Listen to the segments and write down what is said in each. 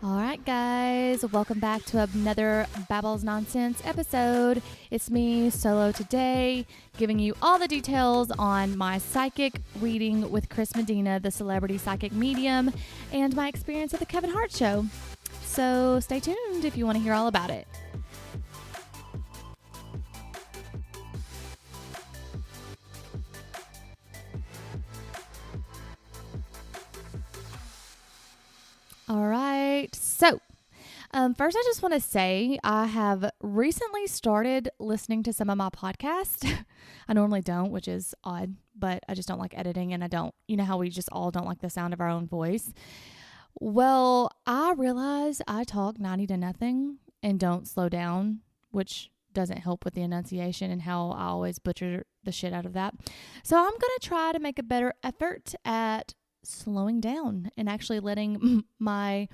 All right, guys, welcome back to another Babbles Nonsense episode. It's me, Solo, today, giving you all the details on my psychic reading with Chris Medina, the celebrity psychic medium, and my experience at the Kevin Hart Show. So stay tuned if you want to hear all about it. All right, so first, I just want to say I have recently started listening to some of my podcasts. I normally don't, which is odd, but I just don't like editing, and you know how we just all don't like the sound of our own voice. Well, I realize I talk 90 to nothing and don't slow down, which doesn't help with the enunciation and how I always butcher the shit out of that. So I'm going to try to make a better effort at slowing down and actually letting my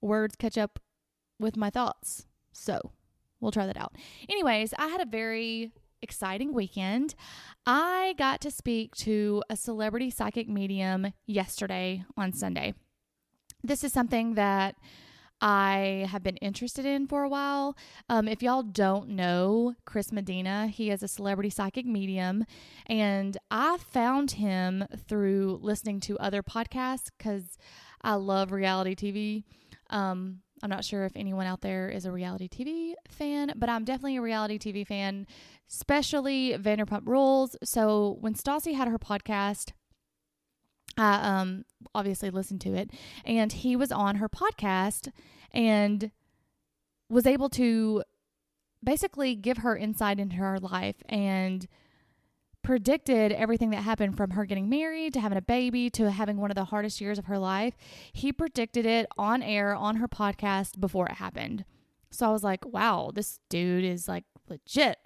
words catch up with my thoughts. So we'll try that out. Anyways, I had a very exciting weekend. I got to speak to a celebrity psychic medium yesterday on Sunday. This is something that I have been interested in for a while. If y'all don't know Chris Medina, he is a celebrity psychic medium, and I found him through listening to other podcasts because I love reality TV. I'm not sure if anyone out there is a reality TV fan, but I'm definitely a reality TV fan, especially Vanderpump Rules. So when Stassi had her podcast, I obviously listened to it, and he was on her podcast and was able to basically give her insight into her life and predicted everything that happened from her getting married to having a baby to having one of the hardest years of her life. He predicted it on air on her podcast before it happened. So I was like, wow, this dude is like legit.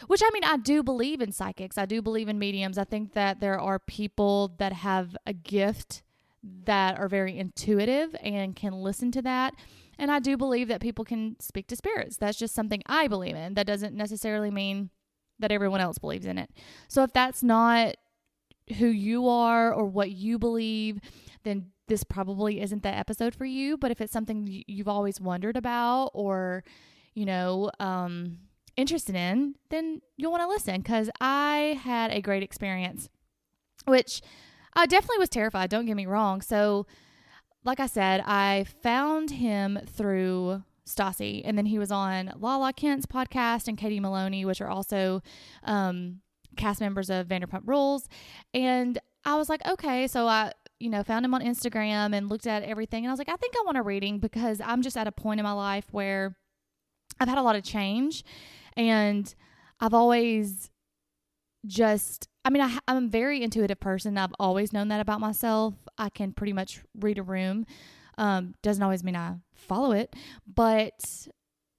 Which, I mean, I do believe in psychics. I do believe in mediums. I think that there are people that have a gift that are very intuitive and can listen to that. And I do believe that people can speak to spirits. That's just something I believe in. That doesn't necessarily mean that everyone else believes in it. So if that's not who you are or what you believe, then this probably isn't the episode for you. But if it's something you've always wondered about or, interested in, then you'll want to listen, because I had a great experience, which I definitely was terrified. Don't get me wrong. So like I said, I found him through Stassi, and then he was on Lala Kent's podcast and Katie Maloney, which are also cast members of Vanderpump Rules. And I was like, okay, so I found him on Instagram and looked at everything, and I was like, I think I want a reading, because I'm just at a point in my life where I've had a lot of change, and I've always I'm a very intuitive person. I've always known that about myself. I can pretty much read a room. Doesn't always mean I follow it, but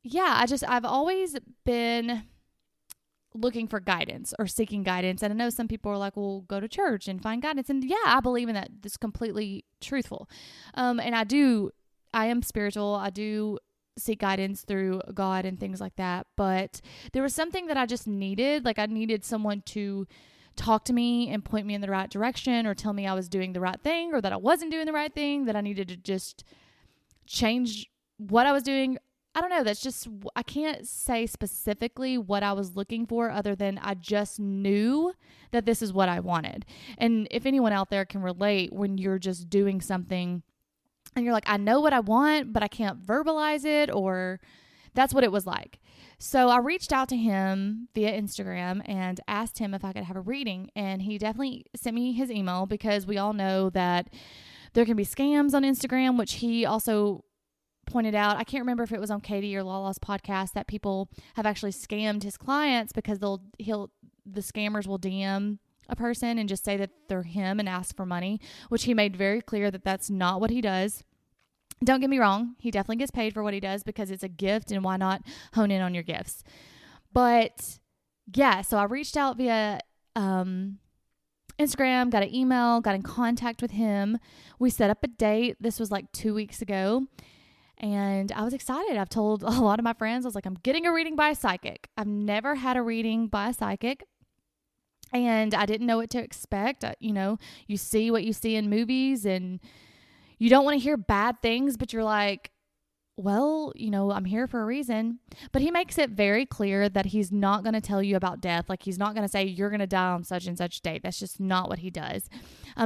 yeah, I've always been looking for guidance or seeking guidance. And I know some people are like, well, go to church and find guidance. And yeah, I believe in that. It's completely truthful. And I am spiritual. I do seek guidance through God and things like that. But there was something that I just needed. Like, I needed someone to talk to me and point me in the right direction, or tell me I was doing the right thing, or that I wasn't doing the right thing, that I needed to just change what I was doing. I don't know. That's just, I can't say specifically what I was looking for, other than I just knew that this is what I wanted. And if anyone out there can relate, when you're just doing something and you're like, I know what I want, but I can't verbalize it, or that's what it was like. So I reached out to him via Instagram and asked him if I could have a reading. And he definitely sent me his email, because we all know that there can be scams on Instagram, which he also pointed out. I can't remember if it was on Katie or Lala's podcast, that people have actually scammed his clients, because the scammers will DM a person and just say that they're him and ask for money, which he made very clear that that's not what he does. Don't get me wrong. He definitely gets paid for what he does, because it's a gift, and why not hone in on your gifts? But yeah, so I reached out via Instagram, got an email, got in contact with him. We set up a date. This was like 2 weeks ago. And I was excited. I've told a lot of my friends, I was like, I'm getting a reading by a psychic. I've never had a reading by a psychic. And I didn't know what to expect. You see what you see in movies, and You don't want to hear bad things, but you're like, well, I'm here for a reason. But he makes it very clear that he's not going to tell you about death. Like, he's not going to say you're going to die on such and such date. That's just not what he does.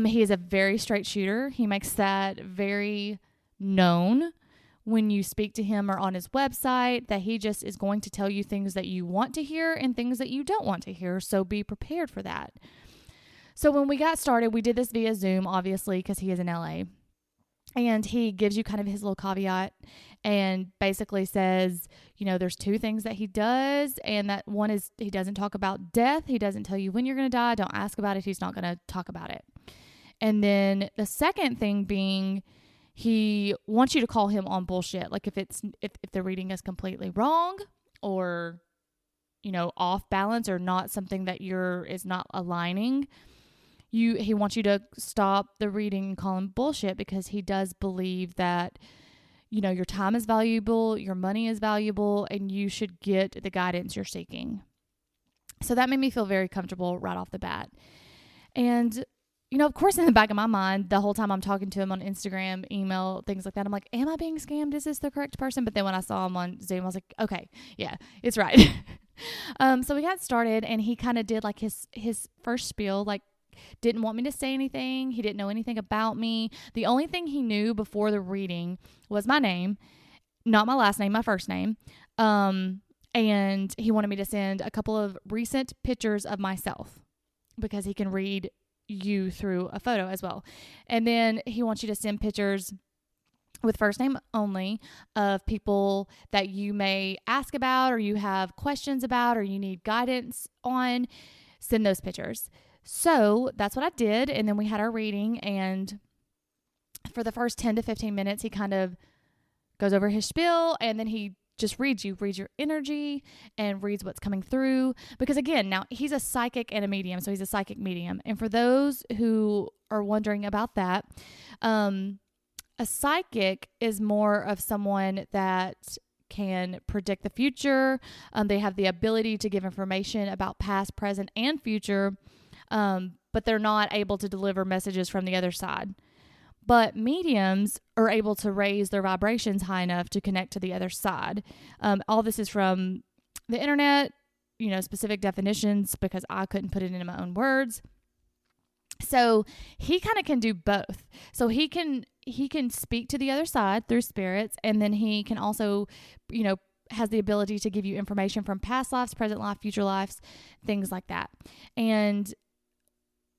He is a very straight shooter. He makes that very known when you speak to him or on his website, that he just is going to tell you things that you want to hear and things that you don't want to hear. So be prepared for that. So when we got started, we did this via Zoom, obviously, because he is in LA. And he gives you kind of his little caveat and basically says, there's two things that he does. And that one is he doesn't talk about death. He doesn't tell you when you're going to die. Don't ask about it. He's not going to talk about it. And then the second thing being, he wants you to call him on bullshit. Like if the reading is completely wrong or, off balance or not something that is not aligning, he wants you to stop the reading and call him bullshit, because he does believe that, your time is valuable, your money is valuable, and you should get the guidance you're seeking. So that made me feel very comfortable right off the bat. And, of course, in the back of my mind, the whole time I'm talking to him on Instagram, email, things like that, I'm like, am I being scammed? Is this the correct person? But then when I saw him on Zoom, I was like, okay, yeah, it's right. So we got started, and he kind of did like his first spiel, like, didn't want me to say anything. He didn't know anything about me. The only thing he knew before the reading was my name, not my last name, my first name. And he wanted me to send a couple of recent pictures of myself, because he can read you through a photo as well. And then he wants you to send pictures with first name only of people that you may ask about, or you have questions about, or you need guidance on. Send those pictures. So that's what I did. And then we had our reading, and for the first 10 to 15 minutes, he kind of goes over his spiel, and then he just reads your energy and reads what's coming through. Because again, now he's a psychic and a medium. So he's a psychic medium. And for those who are wondering about that, a psychic is more of someone that can predict the future. They have the ability to give information about past, present, and future. But they're not able to deliver messages from the other side. But mediums are able to raise their vibrations high enough to connect to the other side. All this is from the internet, specific definitions, because I couldn't put it into my own words. So he kind of can do both. So he can speak to the other side through spirits, and then he can also, has the ability to give you information from past lives, present life, future lives, things like that. And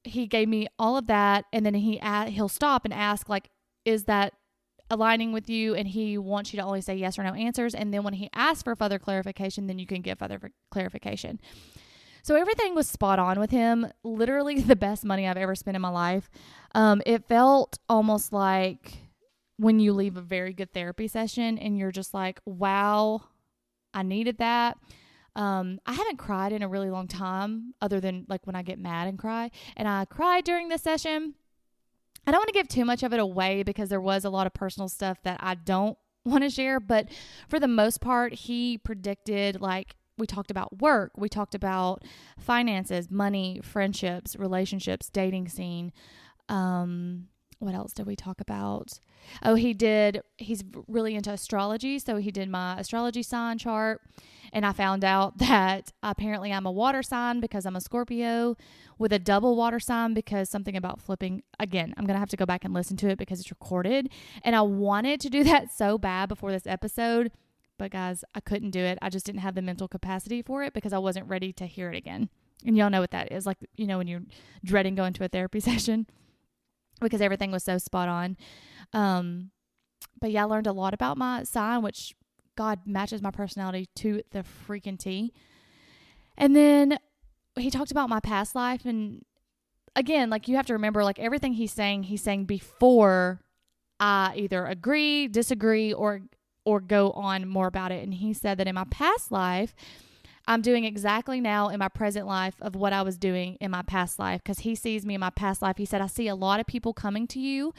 he gave me all of that, and then he'll stop and ask, like, is that aligning with you? And he wants you to only say yes or no answers. And then when he asks for further clarification, then you can give further clarification. So everything was spot on with him. Literally the best money I've ever spent in my life. It felt almost like when you leave a very good therapy session and you're just like, wow, I needed that. I haven't cried in a really long time, other than like when I get mad and cry. And I cried during this session. I don't want to give too much of it away, because there was a lot of personal stuff that I don't want to share. But for the most part, he predicted, like, we talked about work. We talked about finances, money, friendships, relationships, dating scene. What else did we talk about? Oh, he's really into astrology. So he did my astrology sign chart. And I found out that apparently I'm a water sign because I'm a Scorpio, with a double water sign, because something about flipping. Again, I'm going to have to go back and listen to it because it's recorded. And I wanted to do that so bad before this episode. But guys, I couldn't do it. I just didn't have the mental capacity for it, because I wasn't ready to hear it again. And y'all know what that is. Like, when you're dreading going to a therapy session, because everything was so spot on. But yeah, I learned a lot about my sign, which God matches my personality to the freaking T. And then he talked about my past life. And again, like, you have to remember, like, everything he's saying before I either agree, disagree, or go on more about it. And he said that in my past life, I'm doing exactly now in my present life of what I was doing in my past life, because he sees me in my past life. He said, I see a lot of people coming to you,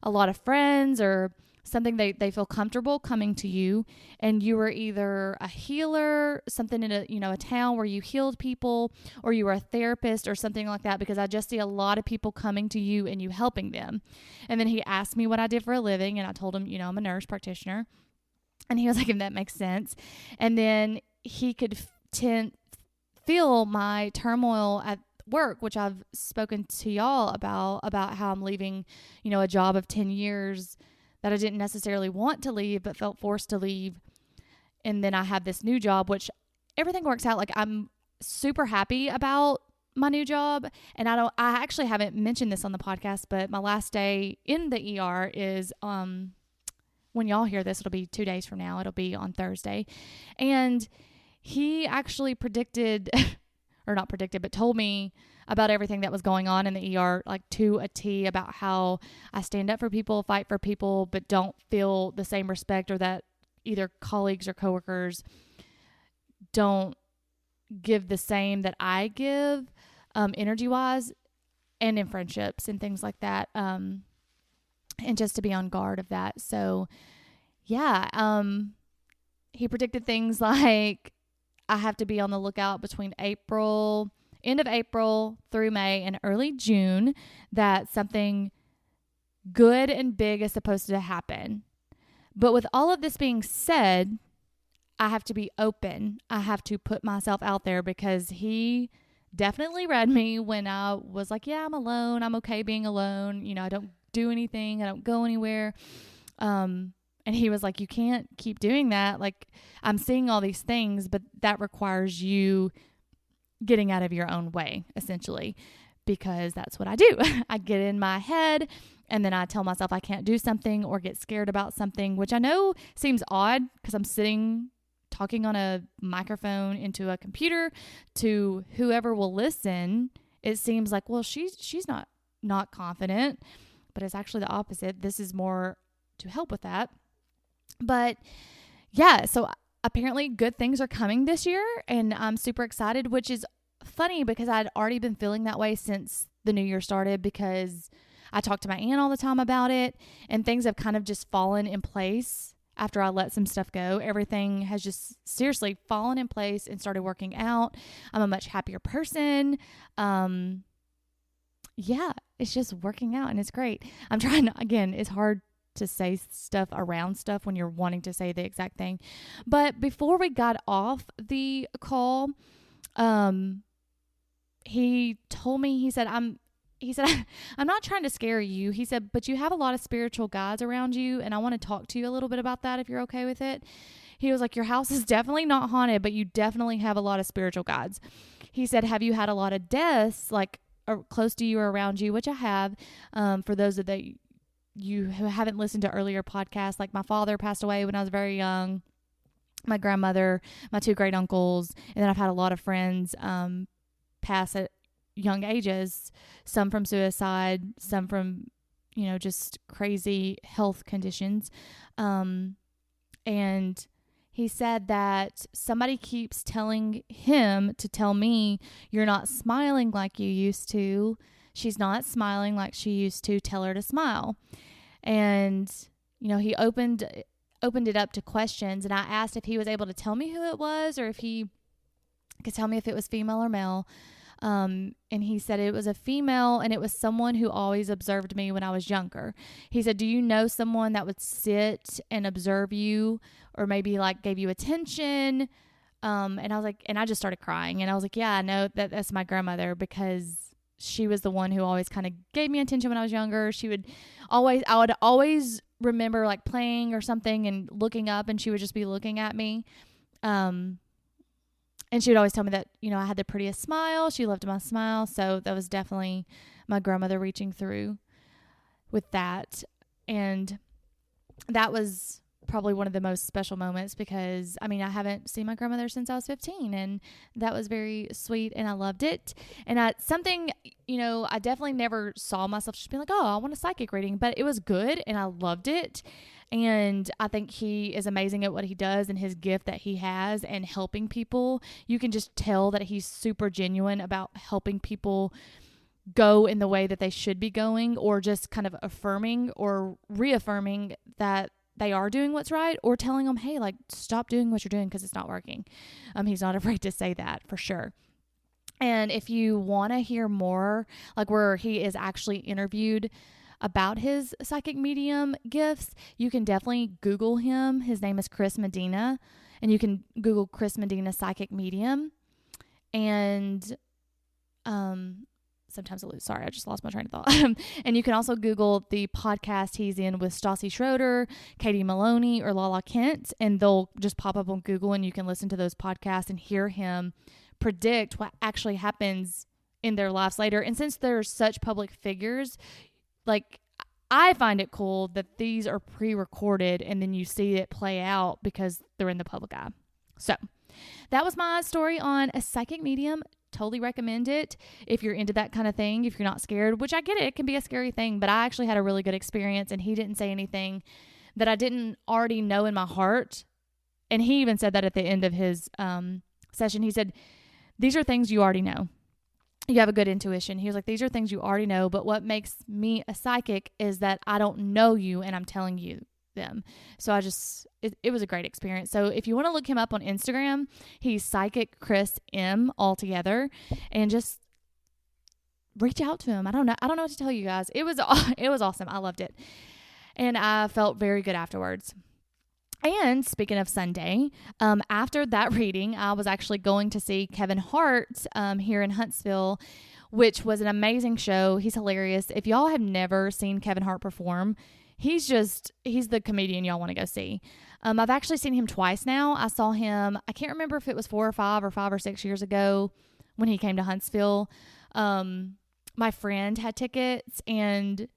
a lot of friends or something they feel comfortable coming to you, and you were either a healer, something in a town where you healed people, or you were a therapist or something like that, because I just see a lot of people coming to you and you helping them. And then he asked me what I did for a living, and I told him, I'm a nurse practitioner. And he was like, if that makes sense. And then he could feel my turmoil at work, which I've spoken to y'all about how I'm leaving, a job of 10 years that I didn't necessarily want to leave, but felt forced to leave. And then I have this new job, which everything works out. Like, I'm super happy about my new job. And I actually haven't mentioned this on the podcast, but my last day in the ER is, when y'all hear this, it'll be 2 days from now. It'll be on Thursday. And he actually predicted, or not predicted, but told me about everything that was going on in the ER, like to a T, about how I stand up for people, fight for people, but don't feel the same respect, or that either colleagues or coworkers don't give the same that I give, energy-wise, and in friendships and things like that, and just to be on guard of that. So, yeah, he predicted things like I have to be on the lookout between end of April through May and early June, that something good and big is supposed to happen. But with all of this being said, I have to be open. I have to put myself out there, because he definitely read me when I was like, yeah, I'm alone. I'm okay being alone. I don't do anything. I don't go anywhere. And he was like, you can't keep doing that. Like, I'm seeing all these things, but that requires you getting out of your own way, essentially, because that's what I do. I get in my head, and then I tell myself I can't do something or get scared about something, which I know seems odd, because I'm sitting talking on a microphone into a computer to whoever will listen. It seems like, well, she's not confident, but it's actually the opposite. This is more to help with that. But yeah, so apparently good things are coming this year, and I'm super excited, which is funny because I'd already been feeling that way since the new year started, because I talk to my aunt all the time about it, and things have kind of just fallen in place after I let some stuff go. Everything has just seriously fallen in place and started working out. I'm a much happier person. Yeah, it's just working out, and it's great. I'm trying to, again, it's hard to say stuff around stuff when you're wanting to say the exact thing. But before we got off the call, he told me, he said, I'm not trying to scare you. He said, but you have a lot of spiritual guides around you, and I want to talk to you a little bit about that if you're okay with it. He was like, your house is definitely not haunted, but you definitely have a lot of spiritual guides. He said, have you had a lot of deaths, like, close to you or around you? Which I have. For those of you who haven't listened to earlier podcasts, like, my father passed away when I was very young, my grandmother, my 2 great uncles, and then I've had a lot of friends pass at young ages, some from suicide, some from, just crazy health conditions. And he said that somebody keeps telling him to tell me, you're not smiling like you used to. She's not smiling like she used to. Tell her to smile. And, he opened it up to questions, and I asked if he was able to tell me who it was, or if he could tell me if it was female or male. And he said it was a female, and it was someone who always observed me when I was younger. He said, do you know someone that would sit and observe you, or maybe like gave you attention? And I was like, and I just started crying, and I was like, yeah, I know that's my grandmother, because she was the one who always kind of gave me attention when I was younger. I would always remember like playing or something and looking up, and she would just be looking at me. And she would always tell me that, I had the prettiest smile. She loved my smile. So that was definitely my grandmother reaching through with that. And that was probably one of the most special moments, because I haven't seen my grandmother since I was 15, and that was very sweet, and I loved it. And I definitely never saw myself just being like, oh, I want a psychic reading, but it was good, and I loved it. And I think he is amazing at what he does, and his gift that he has and helping people. You can just tell that he's super genuine about helping people go in the way that they should be going, or just kind of affirming or reaffirming that they are doing what's right, or telling them, hey, like, stop doing what you're doing because it's not working. He's not afraid to say that for sure. And if you want to hear more, like where he is actually interviewed about his psychic medium gifts, you can definitely Google him. His name is Chris Medina, and you can Google Chris Medina psychic medium. And sometimes I just lost my train of thought. And you can also Google the podcast he's in with Stassi Schroeder, Katie Maloney, or Lala Kent, and they'll just pop up on Google, and you can listen to those podcasts and hear him predict what actually happens in their lives later. And since they're such public figures, like, I find it cool that these are pre-recorded and then you see it play out because they're in the public eye. So that was my story on a psychic medium. Totally recommend it if you're into that kind of thing, if you're not scared, which I get it. It can be a scary thing, but I actually had a really good experience, and he didn't say anything that I didn't already know in my heart. And he even said that at the end of his session. He said, these are things you already know. You have a good intuition. He was like, these are things you already know, but what makes me a psychic is that I don't know you and I'm telling you them. So it was a great experience. So if you want to look him up on Instagram, he's Psychic Chris M all together, and just reach out to him. I don't know what to tell you guys. It was awesome. I loved it. And I felt very good afterwards. And speaking of Sunday, after that reading, I was actually going to see Kevin Hart here in Huntsville, which was an amazing show. He's hilarious. If y'all have never seen Kevin Hart perform, he's the comedian y'all want to go see. I've actually seen him twice now. I saw him, I can't remember if it was 4 or 6 years ago when he came to Huntsville. My friend had tickets, and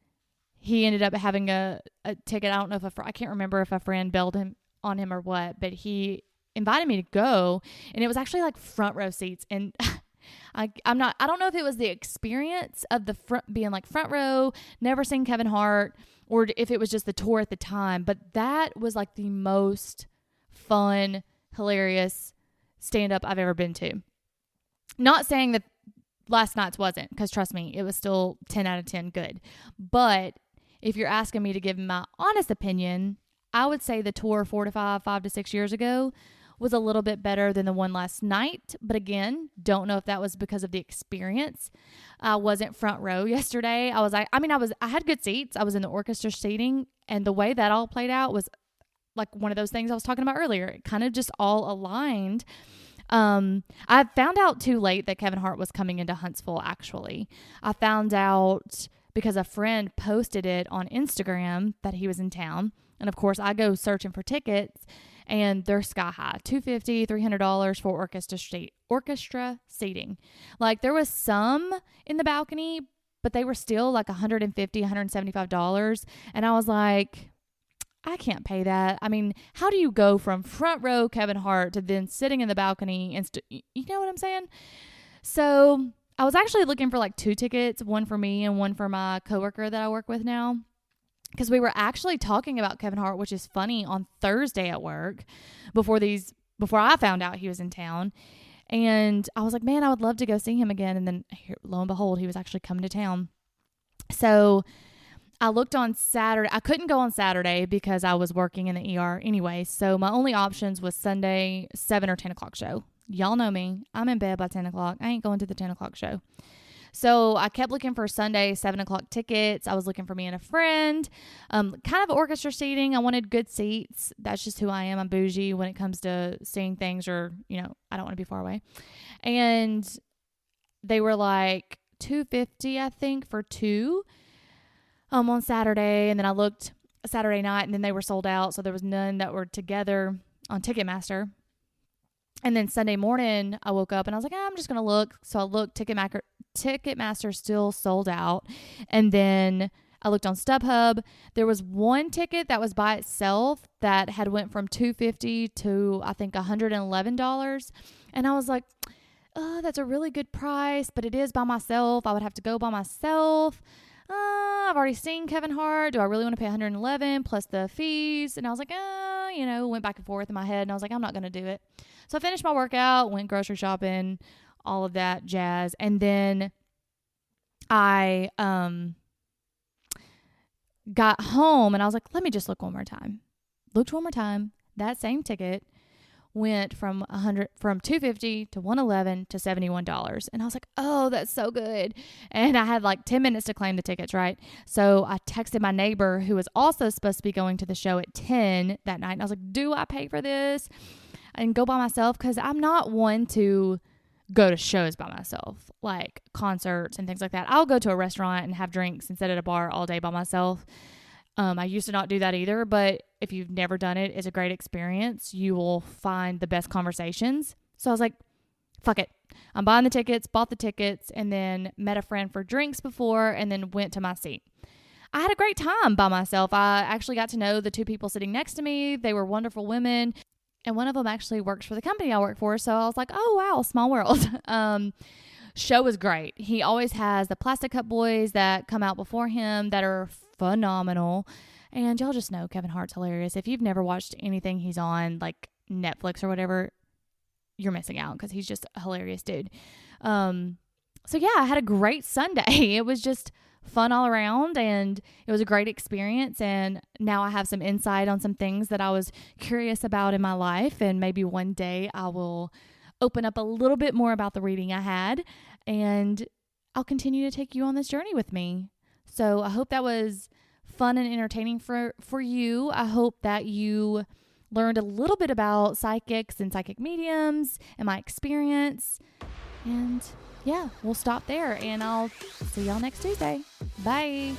he ended up having a ticket. I don't know if I can't remember if a friend bailed on him or what, but he invited me to go, and it was actually like front row seats. And I don't know if it was the experience of being like front row, never seen Kevin Hart, or if it was just the tour at the time, but that was like the most fun, hilarious stand-up I've ever been to. Not saying that last night's wasn't, because trust me, it was still 10 out of 10 good. But if you're asking me to give my honest opinion, I would say the tour 5 to 6 years ago was a little bit better than the one last night. But again, don't know if that was because of the experience. I wasn't front row yesterday. I had good seats. I was in the orchestra seating, and the way that all played out was like one of those things I was talking about earlier. It kind of just all aligned. I found out too late that Kevin Hart was coming into Huntsville, actually. I found out because a friend posted it on Instagram that he was in town. And of course, I go searching for tickets, and they're sky high, $250, $300 for orchestra seating. Like, there was some in the balcony, but they were still like $150, $175. And I was like, I can't pay that. I mean, how do you go from front row Kevin Hart to then sitting in the balcony and you know what I'm saying? So I was actually looking for like 2 tickets, one for me and one for my coworker that I work with now, because we were actually talking about Kevin Hart, which is funny, on Thursday at work before I found out he was in town. And I was like, man, I would love to go see him again. And then lo and behold, he was actually coming to town. So I looked on Saturday. I couldn't go on Saturday because I was working in the ER anyway. So my only options was Sunday, 7 or 10 o'clock show. Y'all know me. I'm in bed by 10 o'clock. I ain't going to the 10 o'clock show. So I kept looking for Sunday, 7 o'clock tickets. I was looking for me and a friend. Kind of orchestra seating. I wanted good seats. That's just who I am. I'm bougie when it comes to seeing things, or, I don't want to be far away. And they were like $250, I think, for 2 on Saturday. And then I looked Saturday night, and then they were sold out. So there was none that were together on Ticketmaster. And then Sunday morning, I woke up and I was like, I'm just going to look. So I looked, Ticketmaster still sold out. And then I looked on StubHub. There was one ticket that was by itself that had went from $250 to, I think, $111. And I was like, oh, that's a really good price, but it is by myself. I would have to go by myself. I've already seen Kevin Hart. Do I really want to pay $111 plus the fees? And I was like, went back and forth in my head. And I was like, I'm not going to do it. So I finished my workout, went grocery shopping, all of that jazz. And then I got home and I was like, let me just look one more time. Looked one more time. That same ticket went from $250 to $111 to $71. And I was like, oh, that's so good. And I had like 10 minutes to claim the tickets, right? So I texted my neighbor who was also supposed to be going to the show at 10 that night. And I was like, do I pay for this and go by myself? Because I'm not one to go to shows by myself, like concerts and things like that. I'll go to a restaurant and have drinks and sit at a bar all day by myself. I used to not do that either, but if you've never done it, it's a great experience. You will find the best conversations. So I was like, fuck it. I'm buying the tickets, bought the tickets, and then met a friend for drinks before and then went to my seat. I had a great time by myself. I actually got to know the two people sitting next to me. They were wonderful women. And one of them actually works for the company I work for. So I was like, oh, wow, small world. Show was great. He always has the Plastic Cup Boys that come out before him that are phenomenal. And y'all just know Kevin Hart's hilarious. If you've never watched anything he's on, like Netflix or whatever, you're missing out because he's just a hilarious dude. So yeah, I had a great Sunday. It was just fun all around and it was a great experience. And now I have some insight on some things that I was curious about in my life. And maybe one day I will open up a little bit more about the reading I had, and I'll continue to take you on this journey with me. So I hope that was fun and entertaining for you. I hope that you learned a little bit about psychics and psychic mediums and my experience. And yeah, we'll stop there and I'll see y'all next Tuesday. Bye.